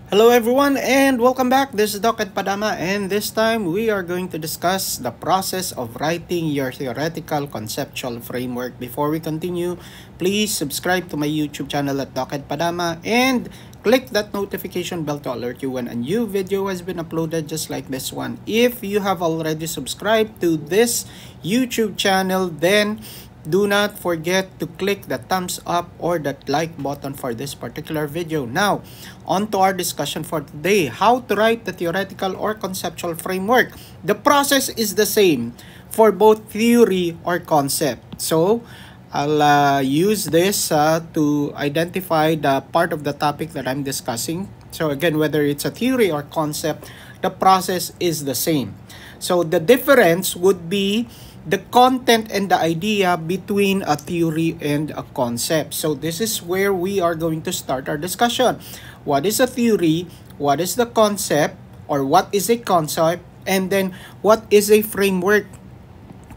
Hello everyone and welcome back. This is Doc at Padama, and this time we are going to discuss the process of writing your theoretical conceptual framework. Before we continue, please subscribe to my YouTube channel at Doc at Padama and click that notification bell to alert you when a new video has been uploaded just like this one. If you have already subscribed to this YouTube channel, then do not forget to click the thumbs up or that like button for this particular video. Now, on to our discussion for today. How to write the theoretical or conceptual framework. The process is the same for both theory or concept. So, I'll use this to identify the part of the topic that I'm discussing. So again, whether it's a theory or concept, the process is the same. So the difference would be the content and the idea between a theory and a concept. So this is where we are going to start our discussion. What is a theory? What is the concept? Or what is a concept? And then what is a framework?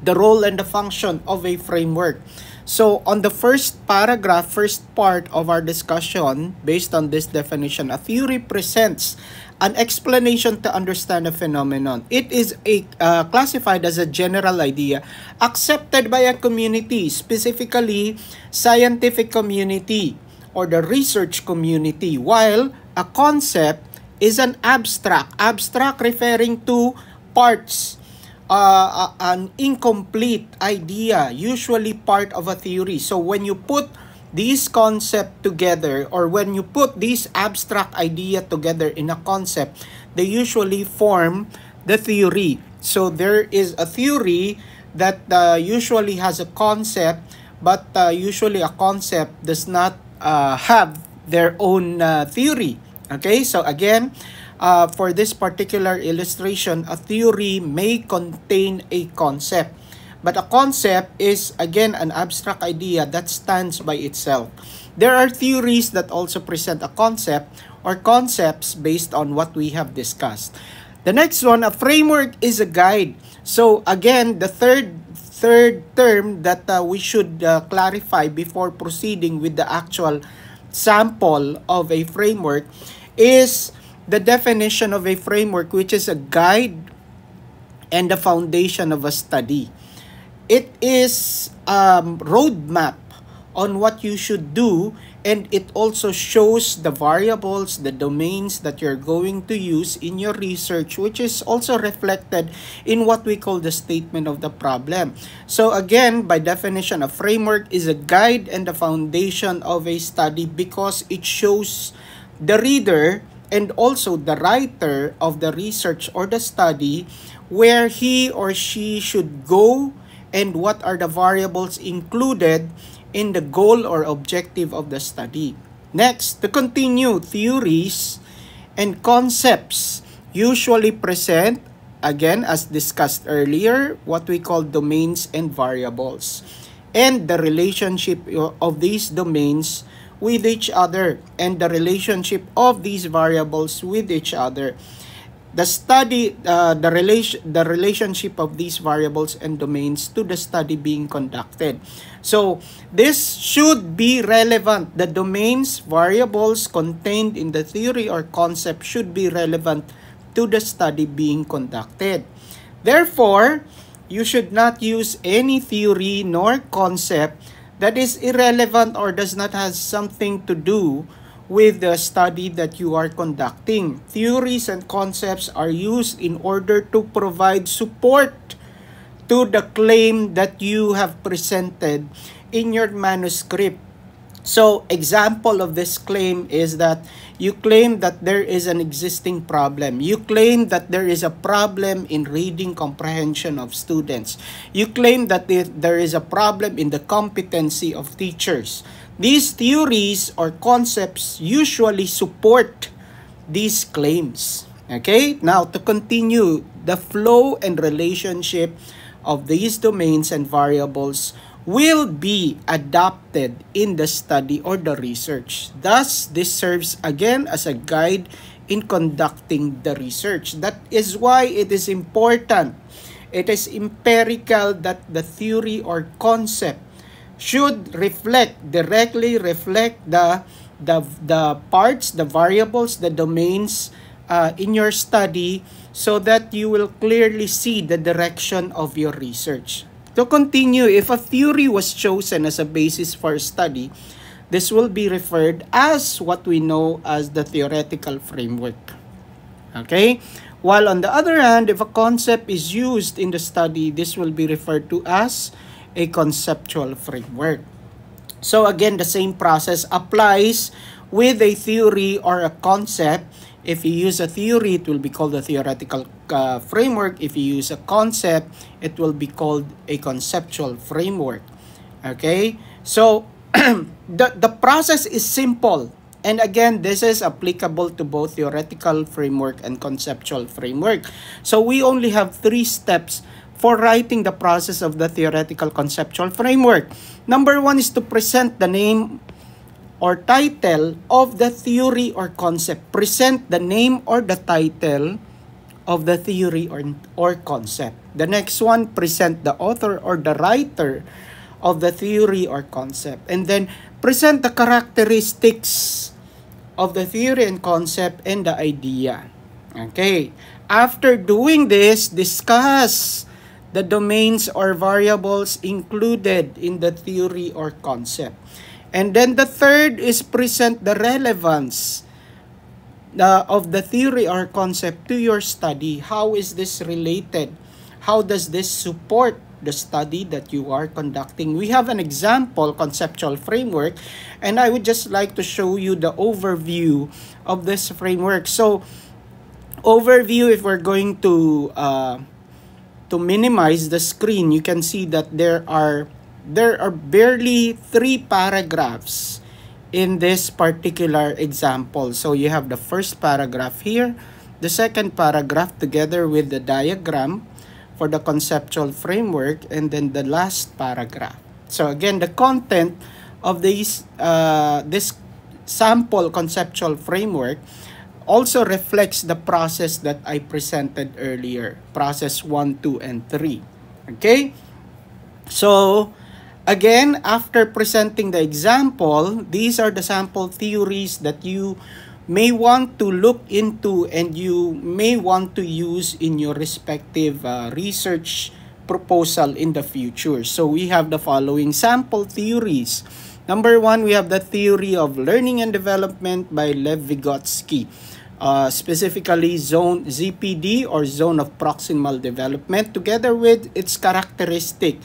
The role and the function of a framework. So on the first paragraph, first part of our discussion, based on this definition, a theory presents an explanation to understand a phenomenon. It is classified as a general idea accepted by a community, specifically scientific community or the research community, while a concept is an abstract referring to parts, an incomplete idea, usually part of a theory. So when you put these concept together, or when you put this abstract idea together in a concept, they usually form the theory. So there is a theory that usually has a concept, but usually a concept does not have their own theory. Okay, so again, for this particular illustration, a theory may contain a concept. But a concept is, again, an abstract idea that stands by itself. There are theories that also present a concept or concepts based on what we have discussed. The next one, a framework is a guide. So again, the third term that we should clarify before proceeding with the actual sample of a framework is the definition of a framework, which is a guide and the foundation of a study. It is a roadmap on what you should do, and it also shows the variables, the domains that you're going to use in your research, which is also reflected in what we call the statement of the problem. So again, by definition, a framework is a guide and the foundation of a study because it shows the reader and also the writer of the research or the study where he or she should go and what are the variables included in the goal or objective of the study. Next, to continue, theories and concepts usually present, again, as discussed earlier, what we call domains and variables, and the relationship of these domains with each other and the relationship of these variables with each other. The study, the relationship of these variables and domains to the study being conducted. So this should be relevant. The domains, variables contained in the theory or concept should be relevant to the study being conducted. Therefore, you should not use any theory nor concept that is irrelevant or does not have something to do with the study that you are conducting. Theories and concepts are used in order to provide support to the claim that you have presented in your manuscript. So, example of this claim is that you claim that there is an existing problem. You claim that there is a problem in reading comprehension of students. You claim that there is a problem in the competency of teachers. These theories or concepts usually support these claims. Okay, now to continue, the flow and relationship of these domains and variables will be adopted in the study or the research. Thus, this serves again as a guide in conducting the research. That is why it is important. It is empirical that the theory or concept should directly reflect the the parts, the variables, the domains in your study, so that you will clearly see the direction of your research. To continue, if a theory was chosen as a basis for study, this will be referred as what we know as the theoretical framework. Okay? While on the other hand, if a concept is used in the study, this will be referred to as a conceptual framework. So again, the same process applies with a theory or a concept. If you use a theory, it will be called a theoretical framework. If you use a concept, it will be called a conceptual framework. Okay? So the process is simple. And again, this is applicable to both theoretical framework and conceptual framework. So we only have 3 steps for writing the process of the theoretical conceptual framework. Number 1 is to present the name or title of the theory or concept. Present the name or the title of the theory or concept. The next one, present the author or the writer of the theory or concept. And then present the characteristics of the theory and concept and the idea. Okay. After doing this, discuss the domains or variables included in the theory or concept. And then the third is present the relevance of the theory or concept to your study. How is this related? How does this support the study that you are conducting? We have an example conceptual framework, and I would just like to show you the overview of this framework. So overview, if we're going to minimize the screen, you can see that there are barely 3 paragraphs in this particular example. So you have the first paragraph here, the second paragraph together with the diagram for the conceptual framework, and then the last paragraph. So again, the content of this sample conceptual framework also reflects the process that I presented earlier, process 1, 2, and 3. Okay? So again, after presenting the example, these are the sample theories that you may want to look into and you may want to use in your respective research proposal in the future. So we have the following sample theories. Number 1, we have the theory of learning and development by Lev Vygotsky. Specifically ZPD or zone of proximal development, together with its characteristic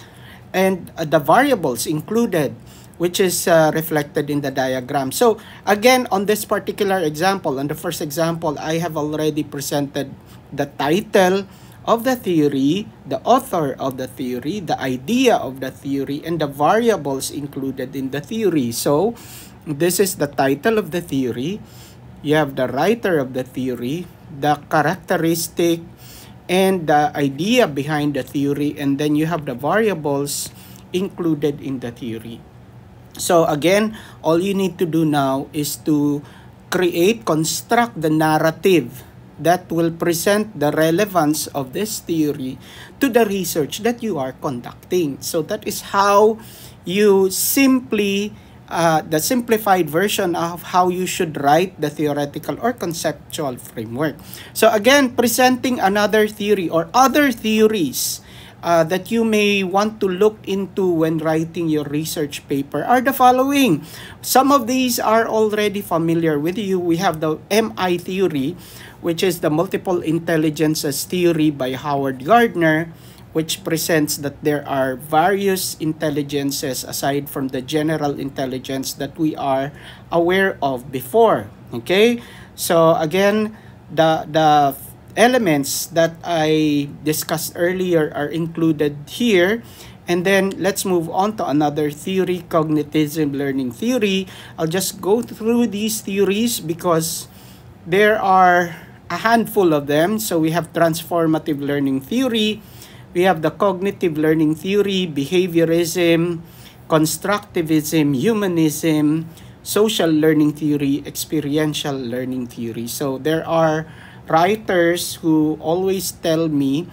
and the variables included, which is reflected in the diagram. So again, on this particular example, on the first example, I have already presented the title of the theory, the author of the theory, the idea of the theory, and the variables included in the theory. So this is the title of the theory. You have the writer of the theory, the characteristic, and the idea behind the theory, and then you have the variables included in the theory. So again, all you need to do now is to construct the narrative that will present the relevance of this theory to the research that you are conducting. So that is how you the simplified version of how you should write the theoretical or conceptual framework. So again, presenting another theory or other theories that you may want to look into when writing your research paper are the following. Some of these are already familiar with you. We have the MI theory, which is the multiple intelligences theory by Howard Gardner, which presents that there are various intelligences aside from the general intelligence that we are aware of before. Okay? So again, the elements that I discussed earlier are included here. And then let's move on to another theory, cognitive learning theory. I'll just go through these theories because there are a handful of them. So we have transformative learning theory, we have the cognitive learning theory, behaviorism, constructivism, humanism, social learning theory, experiential learning theory. So there are writers who always tell me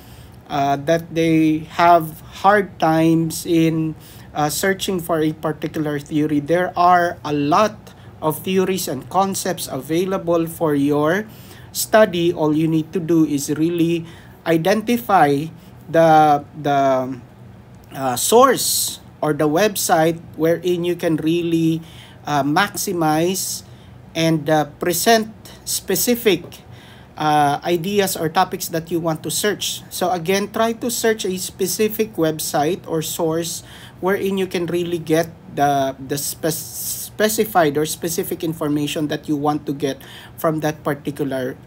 that they have hard times in searching for a particular theory. There are a lot of theories and concepts available for your study. All you need to do is really identify the source or the website wherein you can really maximize and present specific ideas or topics that you want to search. So again, try to search a specific website or source wherein you can really get the specified or specific information that you want to get from that particular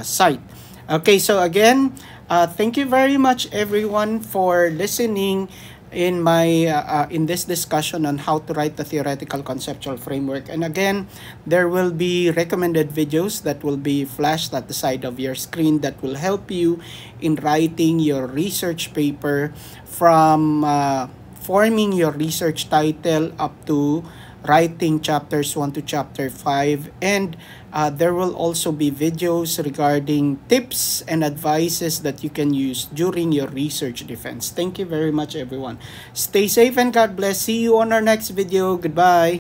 site. Okay, so again, thank you very much everyone for listening in my in this discussion on how to write the theoretical conceptual framework. And again, there will be recommended videos that will be flashed at the side of your screen that will help you in writing your research paper, from forming your research title up to writing chapters 1 to chapter 5. And there will also be videos regarding tips and advices that you can use during your research defense. Thank you very much everyone. Stay safe and God bless. See you on our next video. Goodbye.